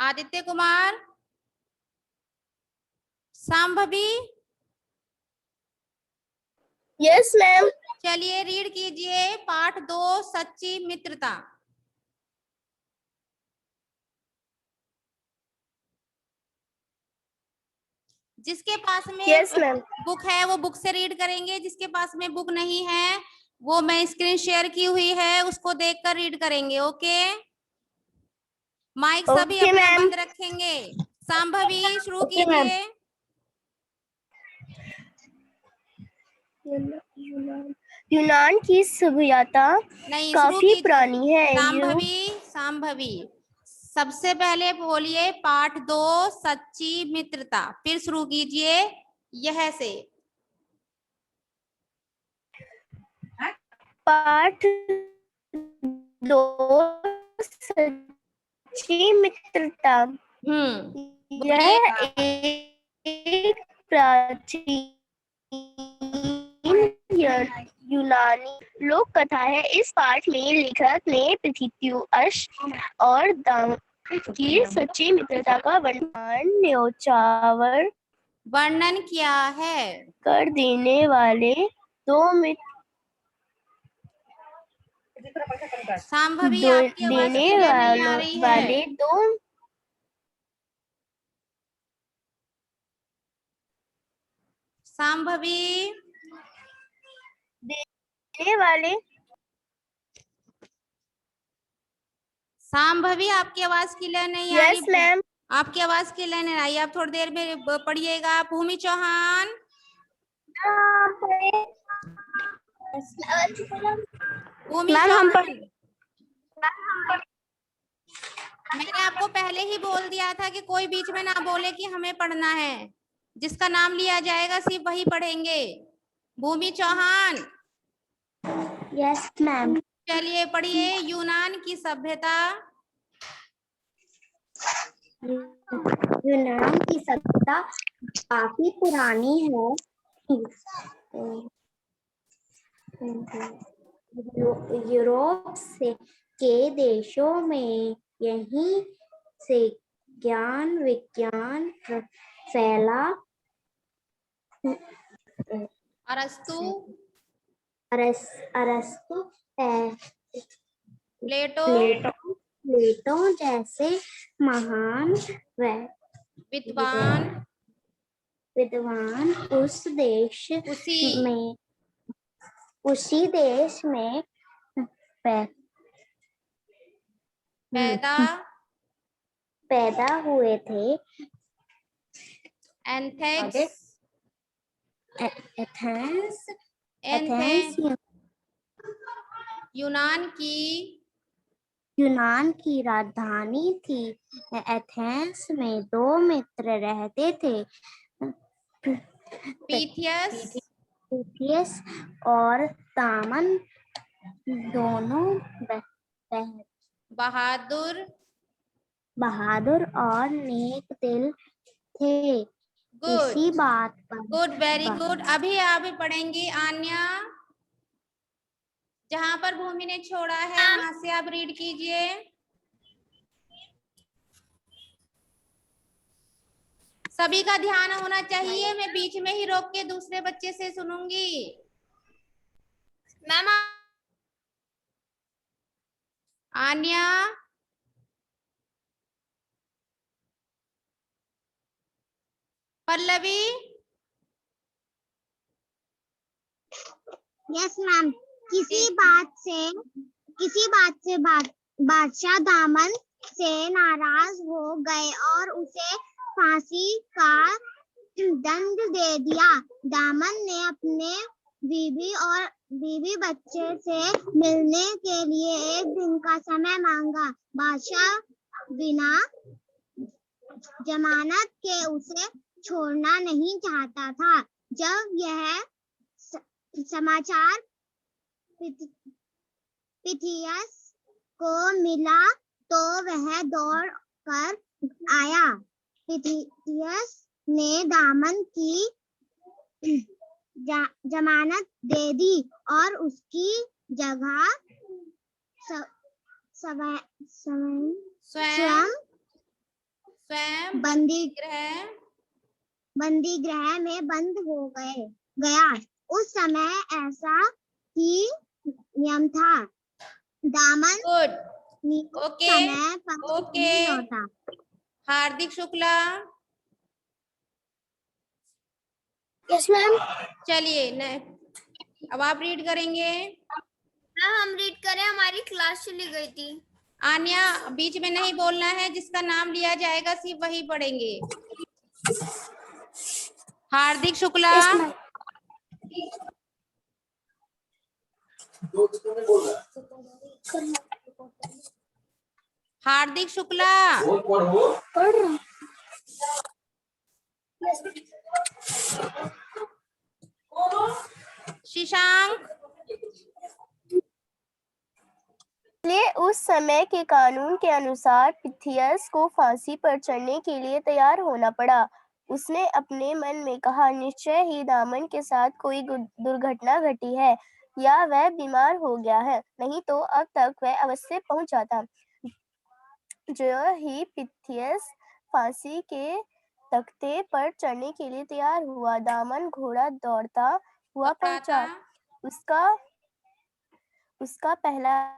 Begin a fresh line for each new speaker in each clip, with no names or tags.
Aditya Kumar, Sambhavi.
Yes ma'am.
चलिए read कीजिए पाठ 2 सच्ची मित्रता। जिसके पास में
यस मैम।
बुक है वो बुक से रीड करेंगे, जिसके पास में बुक नहीं है वो मैं स्क्रीन शेयर की हुई है उसको देखकर रीड करेंगे। ओके, माइक सभी
ओके
अपना
मैम।
बंद रखेंगे। सांभवी शुरू
ओके मैम।
कीजिए।
यूनान की सभ्यता
नहीं, शुरू
काफी
कीजिए।
पुरानी है।
सांभवी सबसे पहले बोलिए पाठ 2 सच्ची मित्रता, फिर शुरू कीजिए यह से।
पाठ 2 सच्ची मित्रता। यह
बोलिएगा।
एक प्राचीन यूनानी लोक कथा है। इस पाठ में लेखक ने पृथ्वीअश और दाम की सच्ची मित्रता का न्योछावर
वर्णन किया है।
कर देने वाले दो मित्र
सांभवी आपकी आवाज
देने
क्लियर नहीं आ रही है।
वाले दो
सांभवी,
देने वाले।
सांभवी आपकी आवाज क्लियर नहीं आ
यस
रही।
मैम।
आपकी आवाज क्लियर नहीं आई, आप थोड़ी देर में पढ़िएगा। भूमि चौहान, भूमि
मैम हम
चौहान, मैंने आपको पहले ही बोल दिया था कि कोई बीच में ना बोले कि हमें पढ़ना है। जिसका नाम लिया जाएगा सिर्फ वही पढ़ेंगे। भूमि चौहान,
यस मैम।
चलिए पढ़िए। यूनान की सभ्यता।
यूनान की सभ्यता काफी पुरानी है। यूरोप से के देशों में यहीं से ज्ञान विज्ञान फैला।
अरस्तु,
अरस्तु
प्लेटो,
प्लेटो जैसे महान
विद्वान
विद्वान उसी देश में
पैदा
पैदा हुए थे। एथेंस यूनान की राजधानी थी। एथेंस में दो मित्र रहते थे, पीथियस और तामन, दोनों बहादुर और नेक दिल थे। इसी बात पर
गुड, वेरी गुड। अभी आप पढ़ेंगी आन्या। जहां पर भूमि ने छोड़ा है वहां से आप रीड कीजिए। सभी का ध्यान होना चाहिए, मैं बीच में ही रोक के दूसरे बच्चे से सुनूंगी।
Ma'am
Anya, Pallavi,
yes ma'am. किसी बात से बादशाह दामन से नाराज हो गए और उसे फांसी का दंड दे दिया। दामन ने अपने बीवी बच्चे से मिलने के लिए एक दिन का समय मांगा। बादशाह बिना जमानत के उसे छोड़ना नहीं चाहता था। जब यह समाचार पिथियस को मिला तो वह दौड़ कर आया। पिथियस ने दामन की जमानत दे दी और उसकी जगह स्वयं
स्वयं
बंदी
बंदी
गृह में बंद हो गया। उस समय ऐसा ही नियम था। दामन
गुड।
नियत
ओके
समय पर
ओके।
नहीं लौटा।
हार्दिक शुक्ला,
यस मैम।
चलिए अब आप रीड करेंगे।
मैम हम रीड करें, हमारी क्लास चली गई थी।
आन्या, बीच में नहीं बोलना है, जिसका नाम लिया जाएगा सिर्फ वही पढ़ेंगे। हार्दिक शुक्ला,
यस मैम।
हार्दिक शुक्ला,
पढ़ रहा हूँ।
शशांक,
उस समय के कानून के अनुसार पिथियस को फांसी पर चढ़ने के लिए तैयार होना पड़ा। उसने अपने मन में कहा, निश्चय ही दामन के साथ कोई दुर्घटना घटी है या वह बीमार हो गया है, नहीं तो अब तक वह अवश्य पहुंच जाता। जो ही पिथियस फांसी के तख्ते पर चढ़ने के लिए तैयार हुआ, दामन घोड़ा दौड़ता हुआ पहुंचा। उसका पहला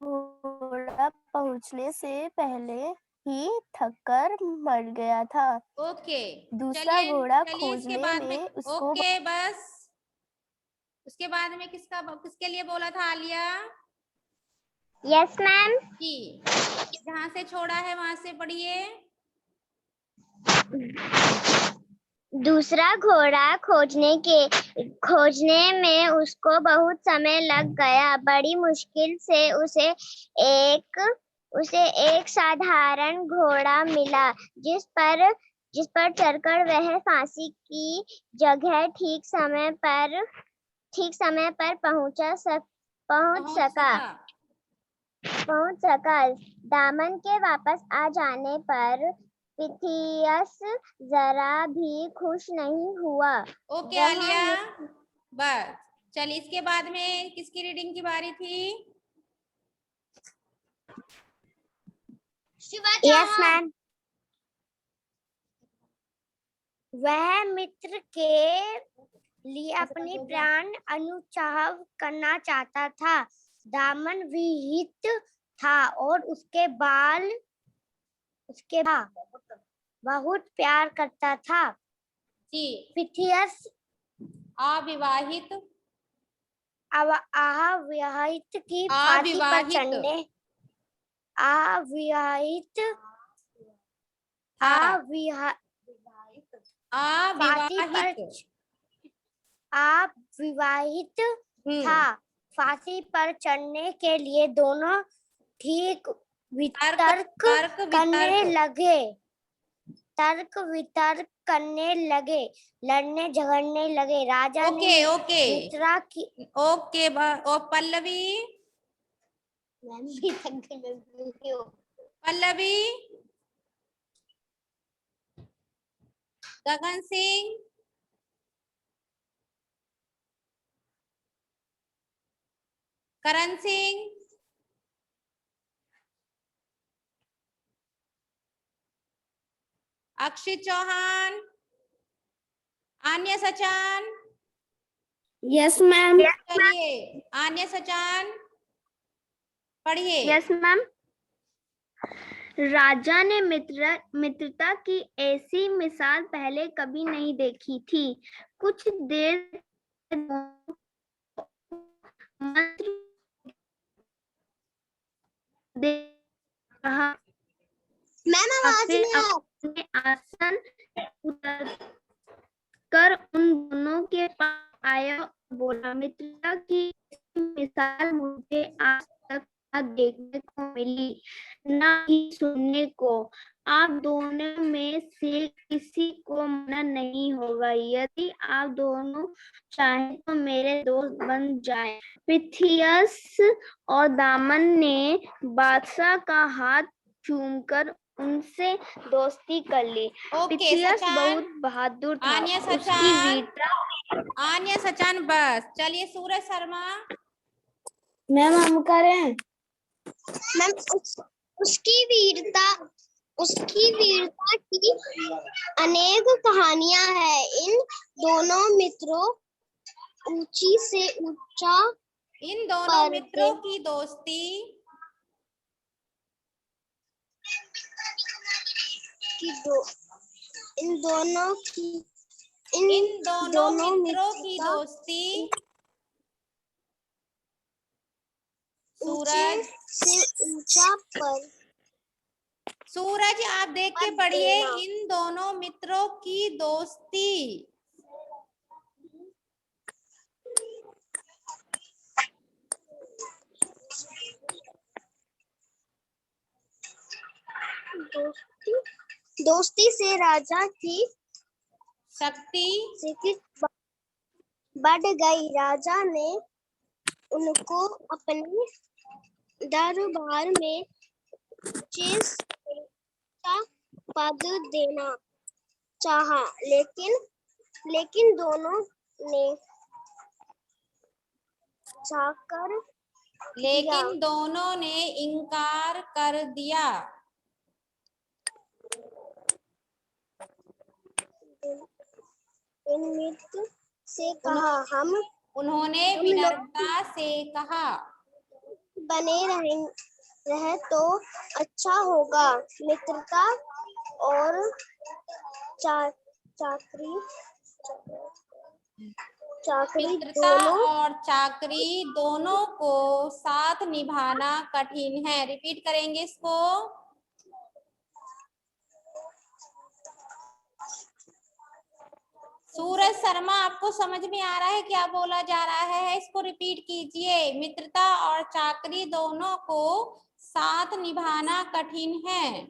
घोड़ा पहुंचने से पहले ही थककर मर गया था।
ओके।
दूसरा घोड़ा
चलिए इसके
खोजने
बाद में
में उसको
ओके बस। उसके बाद में किसके लिए बोला था आलिया?
Yes ma'am.
जी, जहाँ से छोड़ा है वहां से पढ़िए।
दूसरा घोड़ा खोजने में उसको बहुत समय लग गया। बड़ी मुश्किल से उसे एक साधारण घोड़ा मिला, जिस पर चढ़कर वह फांसी की जगह ठीक समय पर पहुंच सका। दामन के वापस आ जाने पर पिथियस जरा भी खुश नहीं हुआ।
ओके आलिया, बस। चलिए इसके बाद में किसकी रीडिंग की बारी थी?
Yes ma'am. वह मित्र के लिए अपनी प्राण अनुचाव करना चाहता था। दामन विहित था और उसके बहुत प्यार करता था।
जी।
पिथियस
अविवाहित
की फांसी पर चढ़ने अविवाहित था। फांसी पर चढ़ने के लिए दोनों ठीक तर्क वितर्क करने लगे, लड़ने झगड़ने लगे। राजा ने मित्रा की
पल्लवी गगन सिंह, करण सिंह, अक्षित चौहान, आन्या सचान।
Yes ma'am.
चलिए आन्या सचान पढ़िए।
Yes ma'am. राजा ने मित्रता की ऐसी मिसाल पहले कभी नहीं देखी थी। कुछ देर
मैम आवाज नहीं आ
अपने आसन उतर कर उन दोनों के पास आया, बोला, मित्रता की मिसाल मुझे आज तक न देखने को मिली, न ही सुनने को। आप दोनों में से किसी को मना नहीं होगा यदि आप दोनों चाहें तो मेरे दोस्त बन जाएं। पिथियस और दामन ने बादशाह का हाथ चूमकर उनसे दोस्ती कर ली। पिथियस बहुत बहादुर था।
आन्या सचान बस। चलिए सूरज शर्मा।
मैम हम करें। मैम उसकी वीरता उसकी वीरता की अनेक कहानियां हैं। इन दोनों मित्रों ऊंची से ऊंचा
इन दोनों मित्रों की दोस्ती
इन दोनों
मित्रों की
का
दोस्ती
ऊंचे
सूरज
से ऊंचा पर
सूरज आप देख के
मत
पढ़िए।
देना।
इन दोनों मित्रों की दोस्ती
दोस्ती से राजा की
शक्ति
बढ़ गई। राजा ने उनको अपने दरबार में ऊंचा पद देना चाहा, लेकिन दोनों ने जाकर
लेकिन दोनों ने इनकार कर दिया।
इन मित्र से कहा,
उन्होंने
हम
विनम्रता से कहा,
बने रहे तो अच्छा होगा। मित्रता और चाकरी
मित्रता और चाकरी दोनों को साथ निभाना कठिन है। रिपीट करेंगे इसको। सूरज शर्मा, आपको समझ में आ रहा है क्या बोला जा रहा है? इसको रिपीट कीजिए। मित्रता और चाकरी दोनों को साथ निभाना कठिन है।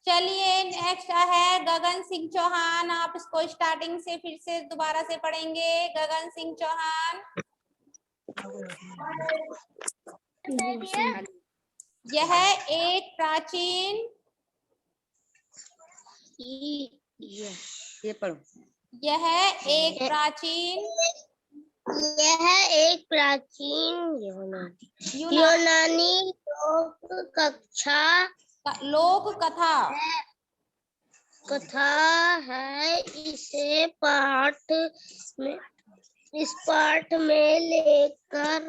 चलिए नेक्स्ट है गगन सिंह चौहान। आप इसको स्टार्टिंग से फिर से दोबारा से पढ़ेंगे। गगन सिंह चौहान। यह एक प्राचीन
ये पढ़ो।
यह एक प्राचीन
यूनानी
लोक
कथा है। इस पाठ में लेखक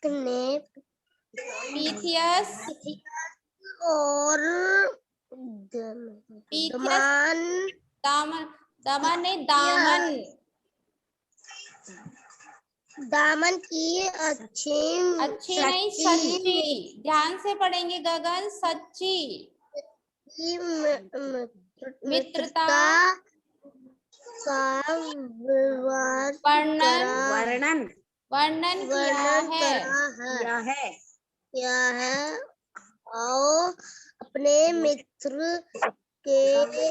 ने
पीथियस
और दामन की
अच्छी नहीं सच्ची, ध्यान से पढ़ेंगे गगन, सच्ची मित्रता
का
वर्णन किया है।
आओ अपने मित्र के लिए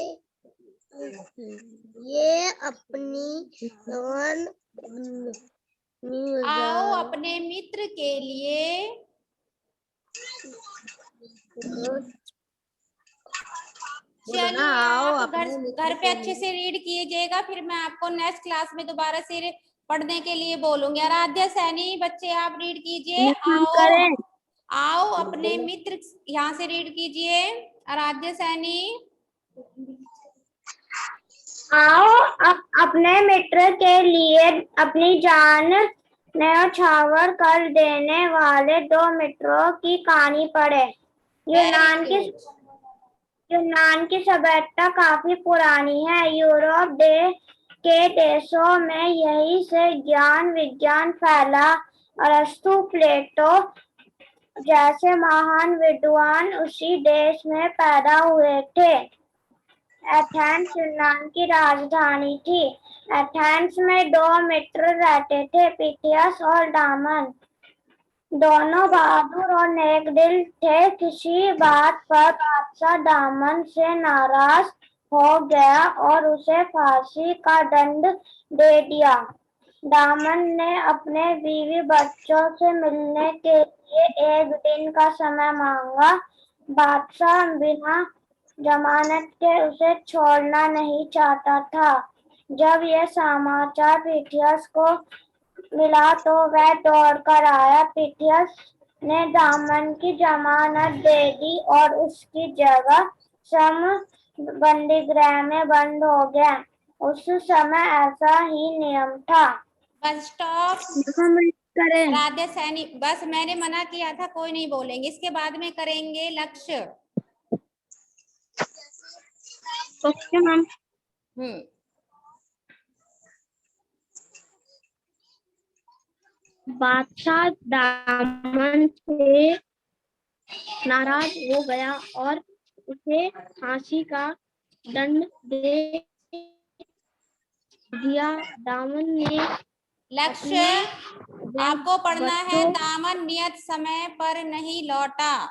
आओ अपने मित्र के लिए चलिए आप घर पे अच्छे से रीड कीजिएगा, फिर मैं आपको नेक्स्ट क्लास में दोबारा से पढ़ने के लिए बोलूंगी। आराध्या सैनी, बच्चे आप रीड कीजिए। आओ अपने मित्र, यहाँ से रीड कीजिए। आराध्या सैनी।
आओ अपने मित्र के लिए अपनी जान न्यौछावर कर देने वाले दो मित्रों की कहानी पढ़े। यूनान की सभ्यता काफी पुरानी है। यूरोप के देशों में यही से ज्ञान विज्ञान फैला। अरस्तु, प्लेटो जैसे महान विद्वान उसी देश में पैदा हुए थे। एथेंस यूनान की राजधानी थी। एथेंस में दो मित्र रहते थे, पीथियस और दामन। दोनों बहादुर और नेक दिल थे। किसी बात पर बादशाह दामन से नाराज हो गया और उसे फांसी का दंड दे दिया। दामन ने अपने बीवी बच्चों से मिलने के लिए एक दिन का समय मांगा। बादशाह बिना जमानत के उसे छोड़ना नहीं चाहता था। जब यह समाचार पिथियस को मिला तो वह दौड़कर आया। पिथियस ने दामन की जमानत दे दी और उसकी जगह सम बंदीगृह में बंद हो गया। उस समय ऐसा ही नियम था।
Bus stop.
करें
आराध्या सैनी, बस मैंने मना किया था, कोई नहीं बोलेंगे। इसके बाद में करेंगे लक्ष्य।
Okay ma'am. बादशाह दामन से नाराज हो गया और उसे फांसी का दंड दे दिया। दामन ने
लक्ष्य आपको पढ़ना है।
बच्चों
दामन नियत समय पर नहीं लौटा।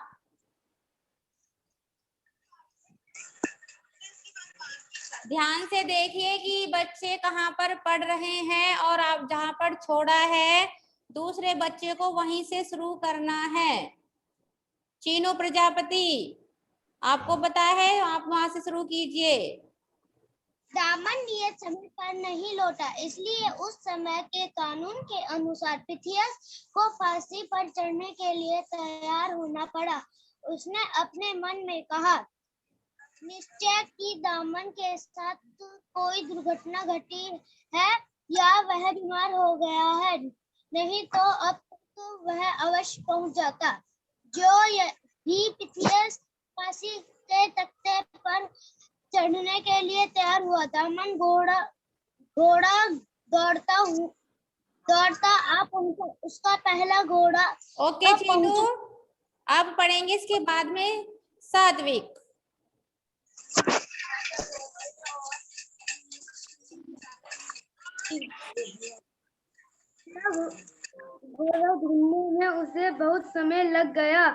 ध्यान से देखिए कि बच्चे कहाँ पर पढ़ रहे हैं और आप जहाँ पर छोड़ा है दूसरे बच्चे को वहीं से शुरू करना है। चीनू प्रजापति, आपको पता है, आप वहां से शुरू कीजिए।
दामन नियत समय पर नहीं लौटा, इसलिए उस समय के कानून के अनुसार पिथियस को फांसी पर चढ़ने के लिए तैयार होना पड़ा। उसने अपने मन में कहा, निश्चय कि दामन के साथ कोई दुर्घटना घटी है या वह बीमार हो गया है, नहीं तो अब तक वह अवश्य पहुंच जाता। जो ही पिथियस फांसी के तख्ते पर चढ़ने के लिए तैयार हुआ। दामन घोड़ा दौड़ता आ पहुंचा। उसका पहला घोड़ा
ओके चीनू, अब पढ़ेंगे इसके बाद में सात्विक।
घोड़ा ढूंढने में उसे बहुत समय लग गया।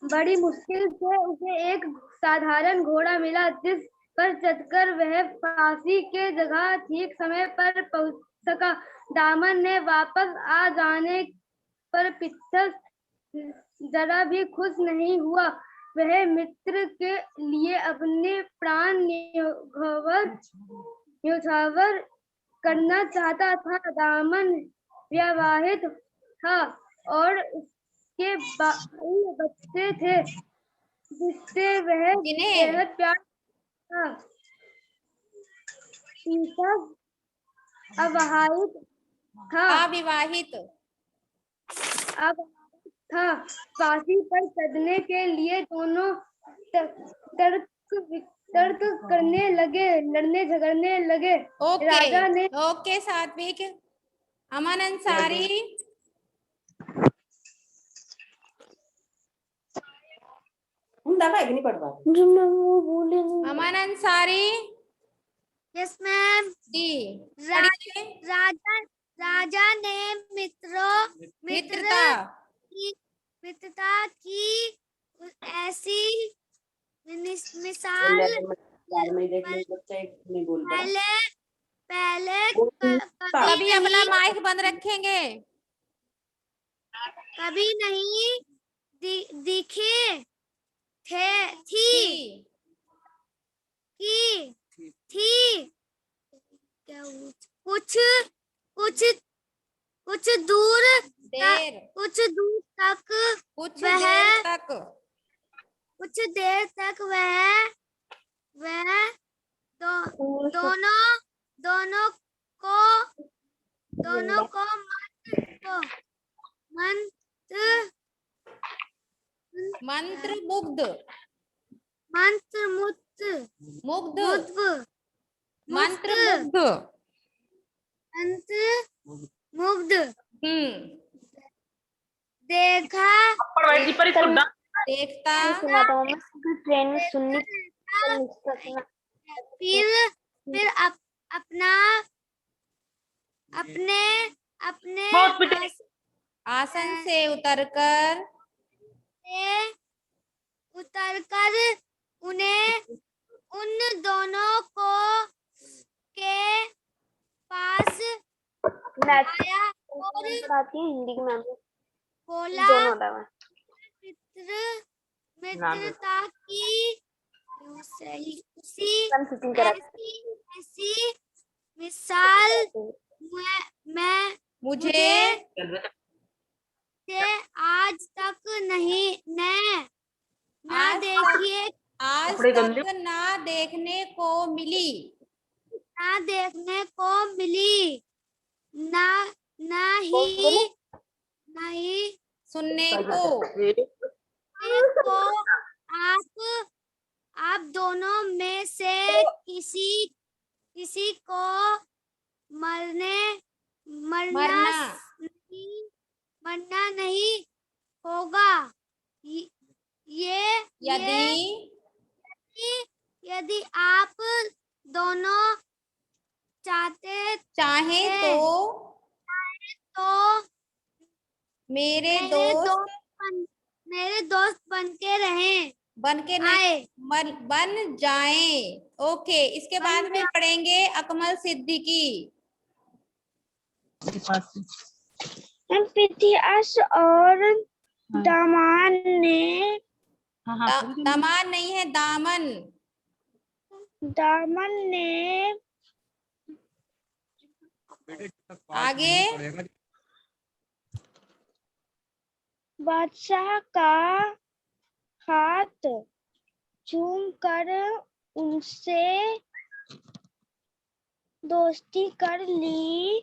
बड़ी मुश्किल से उसे एक साधारण घोड़ा मिला जिस पर चढ़कर वह फांसी के जगह ठीक समय पर पहुंच सका। दामन ने वापस आ जाने पर पिथियस जरा भी खुश नहीं हुआ। वह मित्र के लिए अपने प्राण न्यौछावर करना चाहता था। दामन विवाहित था और उसके बच्चे थे जिससे वह बेहद प्यार था। पिथियस अविवाहित था। फांसी पर चढ़ने के लिए दोनों तर्क करने लगे, लड़ने झगड़ने लगे। राजा ने
okay Satvik. Aman Ansari, Aman Ansari.
Yes ma'am.
जी
राजा ने मित्रता की ऐसी मिसाल पहले
कभी अपना माइक बंद रखेंगे।
कभी नहीं दिखे थी क्या कुछ दूर तक वह दोनों को
मंत्रमुग्ध देखता
ट्रेन में सुनने
फिर अपने
आसन से उतरकर
उन्हें उन दोनों को के पास आया और
हिंदी में
बोला, मित्रता की
उसी ऐसी मिसाल मैं
मुझे
से आज तक नहीं ना
आज
देखिए
तक ना देखने को मिली।
ना देखने को मिली ना ना ही
सुनने को
को आप दोनों में से किसी को मरना नहीं होगा। यदि आप दोनों चाहे
तो मेरे
दोस्त बन के रहें
बन जाएं। ओके, इसके बाद में पढ़ेंगे अकमल सिद्दीकी।
पिथियास और दामान ने
दामान नहीं है, दामन। आगे
बादशाह का हाथ चूम कर उनसे दोस्ती कर ली।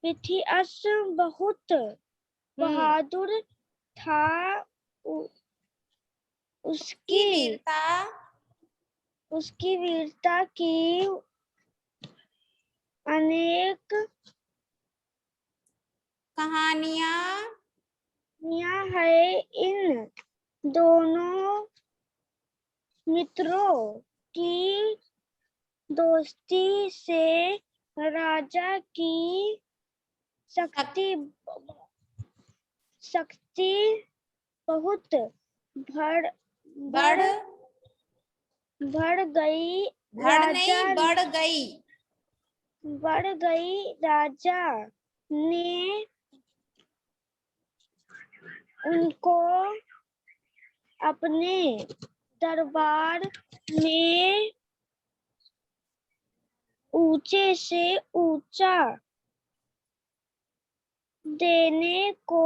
पिथियस बहुत बहादुर था। उसकी वीरता की अनेक
कहानियां
है। इन दोनों मित्रों की दोस्ती से राजा की शक्ति बहुत बढ़ गई। राजा ने उनको अपने दरबार में ऊंचे से ऊंचा देने को